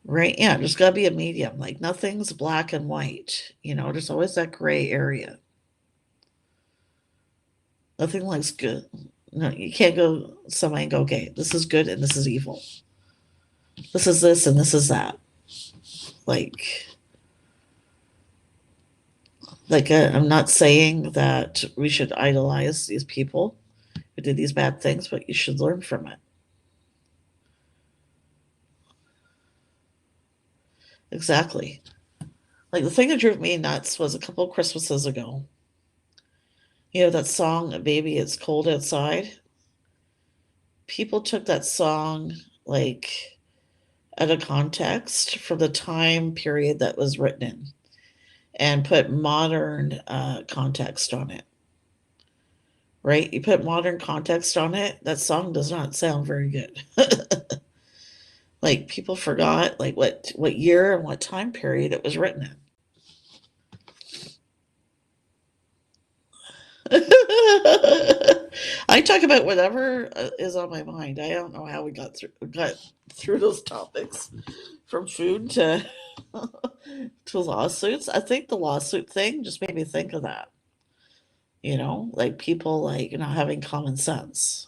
A: Right? Yeah, there's got to be a medium. Like, nothing's black and white. There's always that gray area. Nothing looks good. No, you can't go somewhere and go, okay, this is good and this is evil. This is this and this is that. Like, I'm not saying that we should idolize these people who did these bad things, but you should learn from it. Exactly. Like the thing that drove me nuts was a couple of Christmases ago. You know that song, Baby It's Cold Outside? People took that song like out of context from the time period that was written in and put modern context on it. Right? You put modern context on it, that song does not sound very good. Like people forgot like what year and what time period it was written in. I talk about whatever is on my mind. I don't know how we got through those topics from food to to lawsuits. I think the lawsuit thing just made me think of that. You know, like people like not having common sense.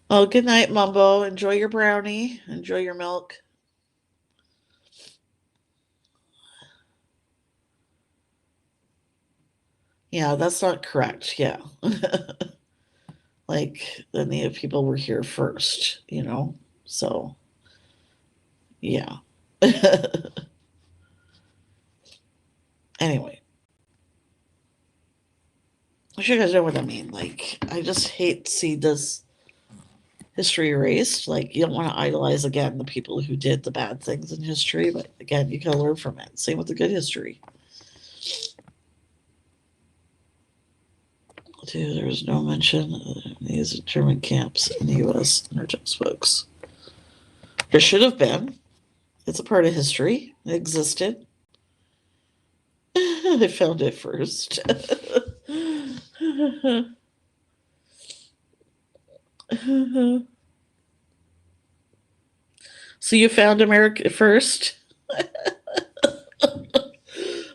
A: Oh, good night, Mumbo. Enjoy your brownie. Enjoy your milk. Yeah, that's not correct. Yeah. Like the native people were here first, you know? So, yeah. Anyway, I'm sure you guys know what I mean. Like, I just hate to see this history erased. Like, you don't want to idolize again the people who did the bad things in history, but again, you can learn from it. Same with the good history. Dude, there was no mention of these German camps in the U.S. in our textbooks. There should have been. It's a part of history. It existed. I found it first. So you found America first?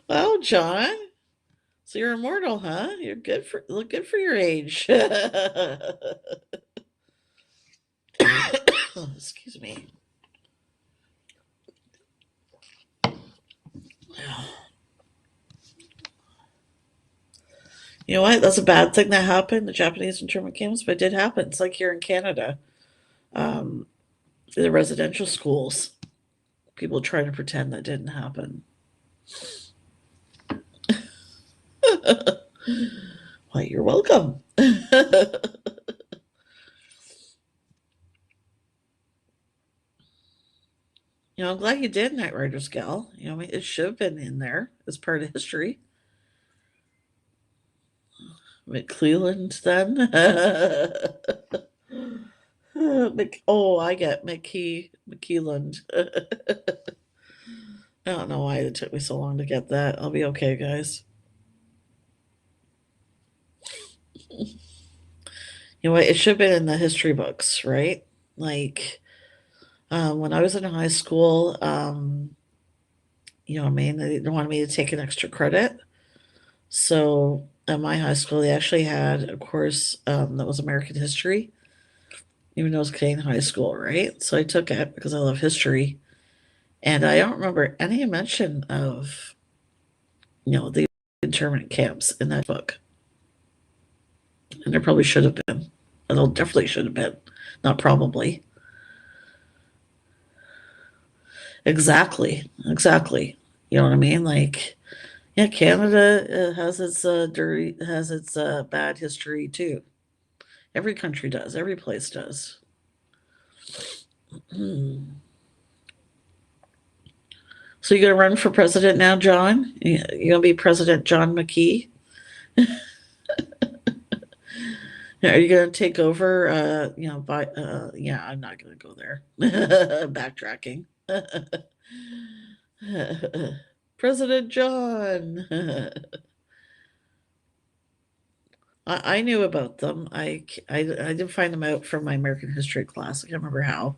A: Wow, John. So you're immortal, huh? You're good for look good for your age. Excuse me. You know what? That's a bad thing that happened. The Japanese internment camps, but it did happen. It's like here in Canada, um, the residential schools. People trying to pretend that didn't happen. Why, you're welcome. You know, I'm glad you did, Night Rider's Gal. You know, I mean, it should have been in there as part of history. McClelland, then. Oh, I get McKeeland. I don't know why it took me so long to get that. I'll be okay, guys. You know what? It should have been in the history books, right? Like, when I was in high school, you know what I mean? They didn't want me to take an extra credit. So at my high school, they actually had a course that was American history, even though it was Canadian high school, right? So I took it because I love history. And I don't remember any mention of, you know, the internment camps in that book. And there probably should have been. And there definitely should have been. Not probably. Exactly. Exactly. You know what I mean? Like, yeah, Canada has its dirty, has its bad history too. Every country does. Every place does. Hmm. So you gonna run for president now, John? You gonna be President John McKee? Are you gonna take over? You know, by yeah, I'm not gonna go there. Backtracking. President John. I knew about them. I did find them out from my American history class. I can't remember how,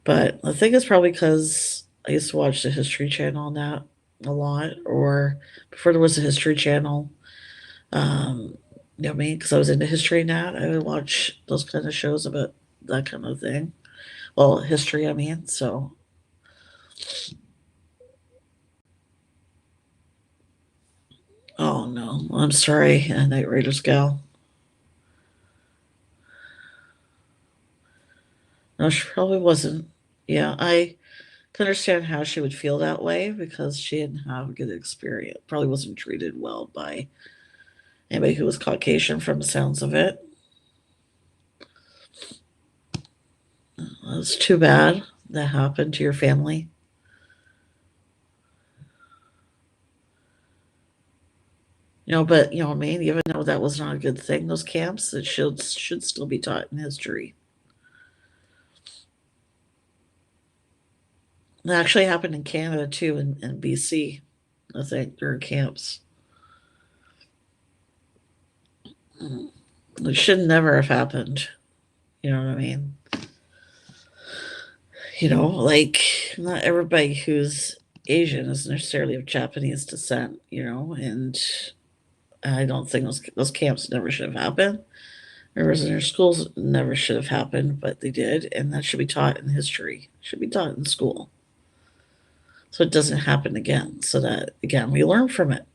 A: but I think it's probably because I used to watch the History Channel on that a lot, or before there was a History Channel. You know what I mean? Because I was into history and that. I would watch those kind of shows about that kind of thing. Well, history, I mean. So, oh no, I'm sorry, Night Raiders gal. No, she probably wasn't. Yeah, I can understand how she would feel that way because she didn't have a good experience. Probably wasn't treated well by anybody who was Caucasian from the sounds of it. It's too bad that happened to your family. But I mean, even though that was not a good thing, those camps, it should still be taught in history. It actually happened in Canada too, in BC. I think there are camps. It should never have happened. You know what I mean? Like not everybody who's Asian is necessarily of Japanese descent, and I don't think those camps never should have happened. Rivers in their schools never should have happened, but they did, and that should be taught in history. Should be taught in school, so it doesn't happen again. So that again, we learn from it.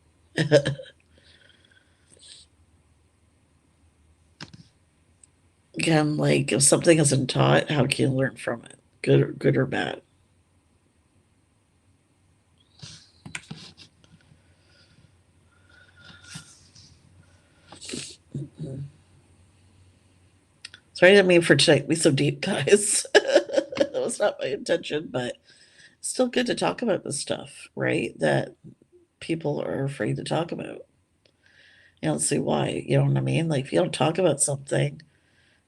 A: Again, like if something isn't taught, how can you learn from it, good or bad? Sorry, I didn't mean for tonight to be so deep, guys. That was not my intention, but it's still good to talk about this stuff, right? That people are afraid to talk about. You don't see why. You know what I mean? Like if you don't talk about something,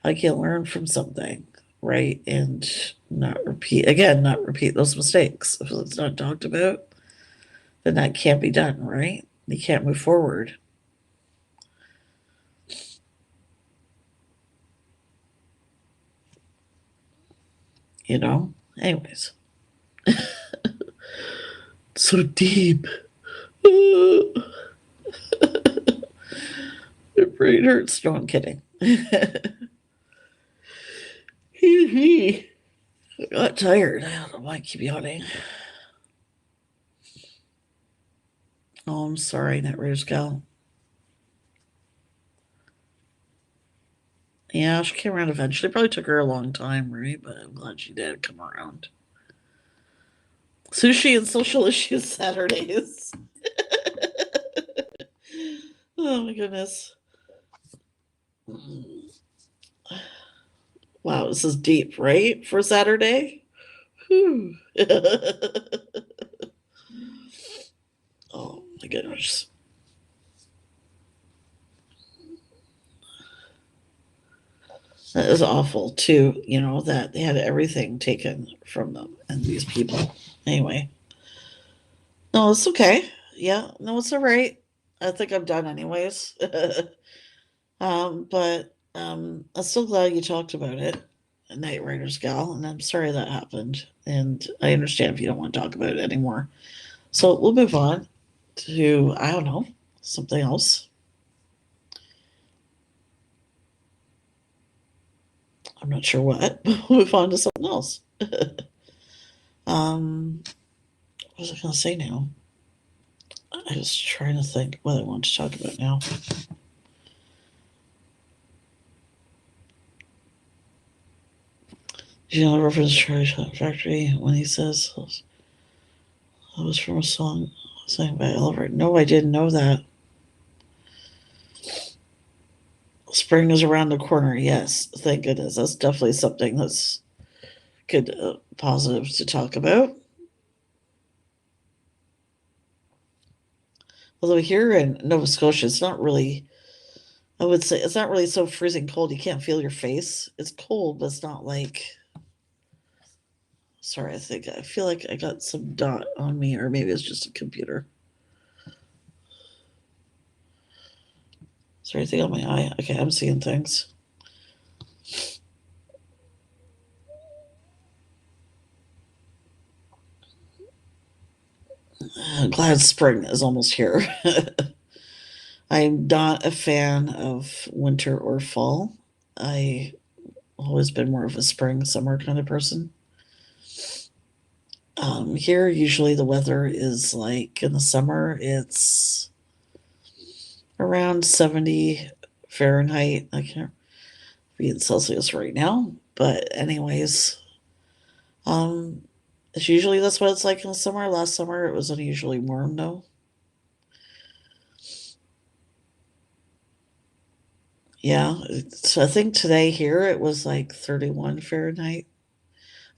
A: how can you learn from something, right? And not repeat those mistakes. If it's not talked about, then that can't be done, right? You can't move forward. Anyways. So deep. Your brain hurts. No, I'm kidding. I got tired. I don't know why I keep yawning. Oh, I'm sorry, that Rose gal. Yeah, she came around eventually. Probably took her a long time, right? But I'm glad she did come around. Sushi and social issues Saturdays. Oh my goodness. Wow, this is deep, right? For Saturday? Whew. Oh my goodness. That is awful too, that they had everything taken from them and these people. Anyway. No, it's okay. Yeah, no, it's all right. I think I'm done anyways. But I'm still glad you talked about it, Night Rider's gal, and I'm sorry that happened. And I understand if you don't want to talk about it anymore. So we'll move on to, I don't know, something else. I'm not sure what, but we'll move on to something else. What was I going to say now? I was trying to think what I want to talk about now. You know, reference Charlie Factory when he says that was from a song sang by Oliver. No, I didn't know that. Spring is around the corner. Yes, thank goodness. That's definitely something that's good, positive to talk about. Although here in Nova Scotia, it's not really. I would say it's not really so freezing cold. You can't feel your face. It's cold, but it's not like. Sorry, I feel like I got some dot on me, or maybe it's just a computer. Is there anything on my eye? Okay, I'm seeing things. I'm glad spring is almost here. I'm not a fan of winter or fall. I always been more of a spring, summer kind of person. Here, usually the weather is like in the summer, it's around 70 Fahrenheit. I can't be in Celsius right now, But anyways, it's usually that's what it's like in the summer. Last summer it was unusually warm though. Yeah, so I think today here it was like 31 Fahrenheit.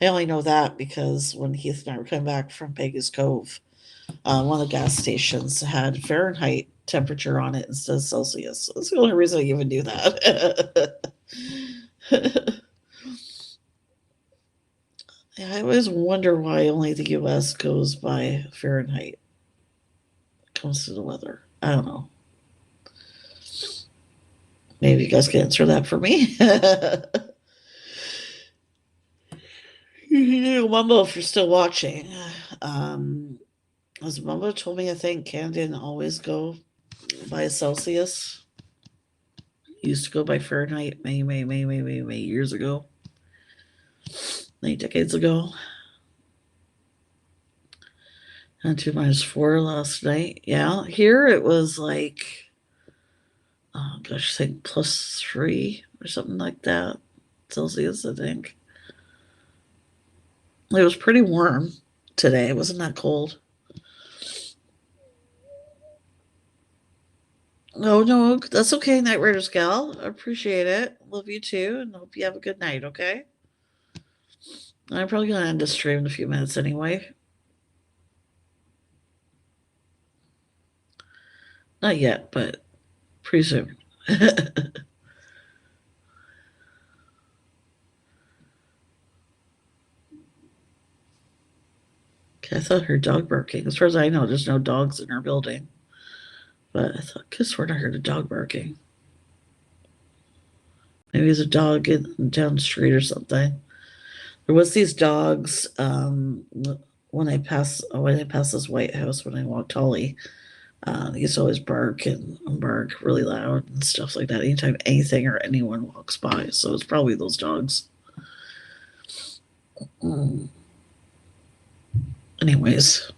A: I only know that because when Heath and I were coming back from Peggy's Cove, one of the gas stations had Fahrenheit temperature on it instead of Celsius. That's the only reason I even do that. Yeah, I always wonder why only the US goes by Fahrenheit when it comes to the weather. I don't know. Maybe you guys can answer that for me. Mumbo, if you're still watching, as Mumbo told me, I think Canada didn't always go by Celsius. Used to go by Fahrenheit many years ago. Many decades ago. And 2 -4 last night. Yeah, here it was like, oh gosh, I think +3 or something like that. Celsius, I think. It was pretty warm today. It wasn't that cold. Oh, no, that's okay, Night Raiders gal. I appreciate it. Love you too, and hope you have a good night, okay? I'm probably going to end the stream in a few minutes anyway. Not yet, but pretty soon. Okay, I thought I heard dog barking. As far as I know, there's no dogs in our building. But I thought, I swear I heard a dog barking. Maybe it's a dog down the street or something. There was these dogs when I pass this White House when I walked Holly. He used to always bark and bark really loud and stuff like that anytime anything or anyone walks by. So it's probably those dogs. Anyways.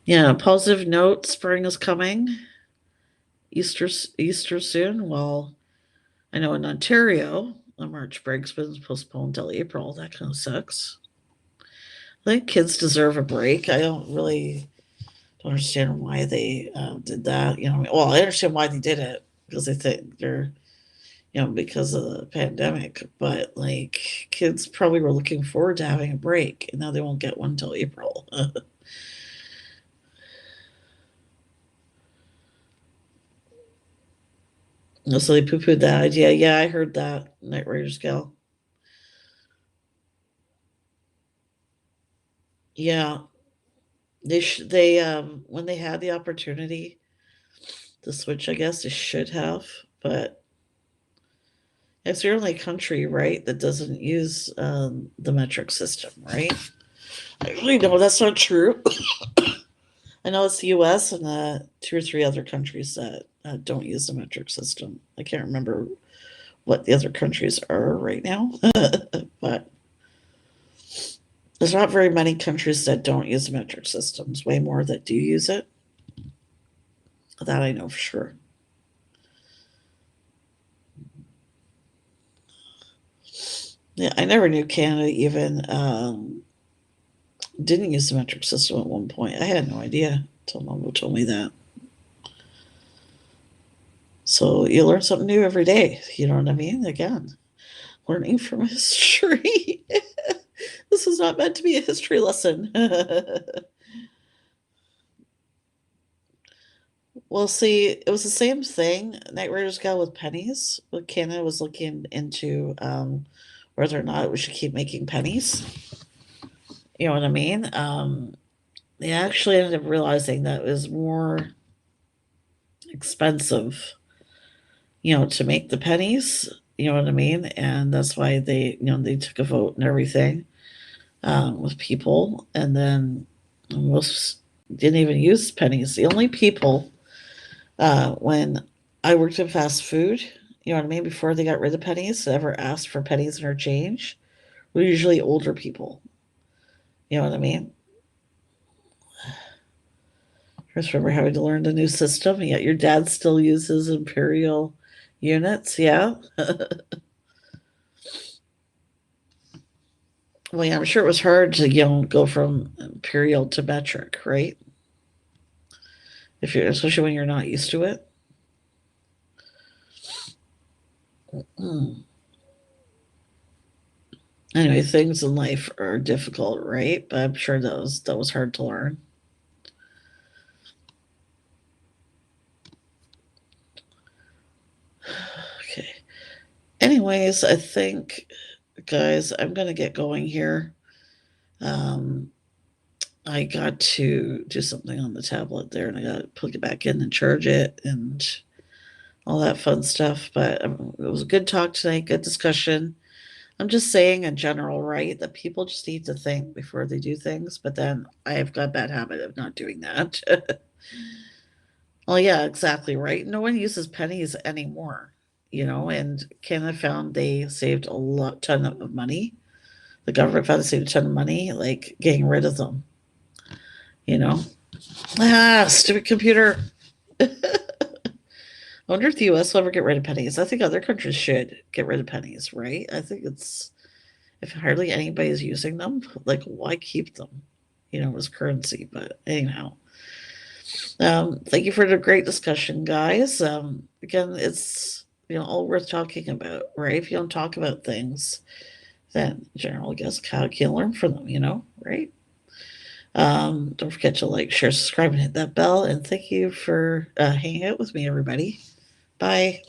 A: Yeah, positive note, spring is coming. Easter soon. Well, I know in Ontario, the March break's been postponed till April. That kind of sucks. I think kids deserve a break. I don't understand why they did that. Well, I understand why they did it because they think they're, because of the pandemic. But like, kids probably were looking forward to having a break, and now they won't get one until April. So they poo-pooed that idea. Yeah, I heard that, Night Raiders gal. Yeah, they when they had the opportunity to switch, I guess they should have, but it's the only country, right, that doesn't use the metric system, right? Actually, no, that's not true. I know it's the U.S. and 2 or 3 other countries that don't use the metric system. I can't remember what the other countries are right now, but there's not very many countries that don't use the metric systems. Way more that do use it. That I know for sure. Yeah, I never knew Canada even didn't use the metric system at one point. I had no idea until Mom told me that. So you learn something new every day. You know what I mean? Again, learning from history. This was not meant to be a history lesson. Well, see, it was the same thing. Night Raiders got with pennies, but Canada was looking into whether or not we should keep making pennies. You know what I mean? They actually ended up realizing that it was more expensive, to make the pennies. You know what I mean? And that's why they took a vote and everything with people, and then most didn't even use pennies. The only people when I worked in fast food, you know what I mean, before they got rid of pennies, ever asked for pennies interchange were usually older people. You know what I mean? I just remember having to learn the new system, yet your dad still uses imperial units. Yeah. Well, yeah, I'm sure it was hard to, go from imperial to metric, right? Especially when you're not used to it. Mm. Anyway, things in life are difficult, right? But I'm sure that was hard to learn. Okay. Anyways, I think, guys, I'm gonna get going here. Um, I got to do something on the tablet there, and I got to plug it back in and charge it, and all that fun stuff. But it was a good talk tonight, good discussion. I'm just saying in general, right, that people just need to think before they do things. But then I've got a bad habit of not doing that. Well, yeah, exactly right. No one uses pennies anymore, and Canada found they saved a ton of money. The government found they saved a ton of money, like getting rid of them, you know. Stupid computer. I wonder if the US will ever get rid of pennies. I think other countries should get rid of pennies, right? I think if hardly anybody's using them, like why keep them, as currency? But anyhow, thank you for the great discussion, guys. Again, it's all worth talking about, right? If you don't talk about things, then in general, I guess how can you learn from them, right? Don't forget to like, share, subscribe, and hit that bell. And thank you for hanging out with me, everybody. Bye.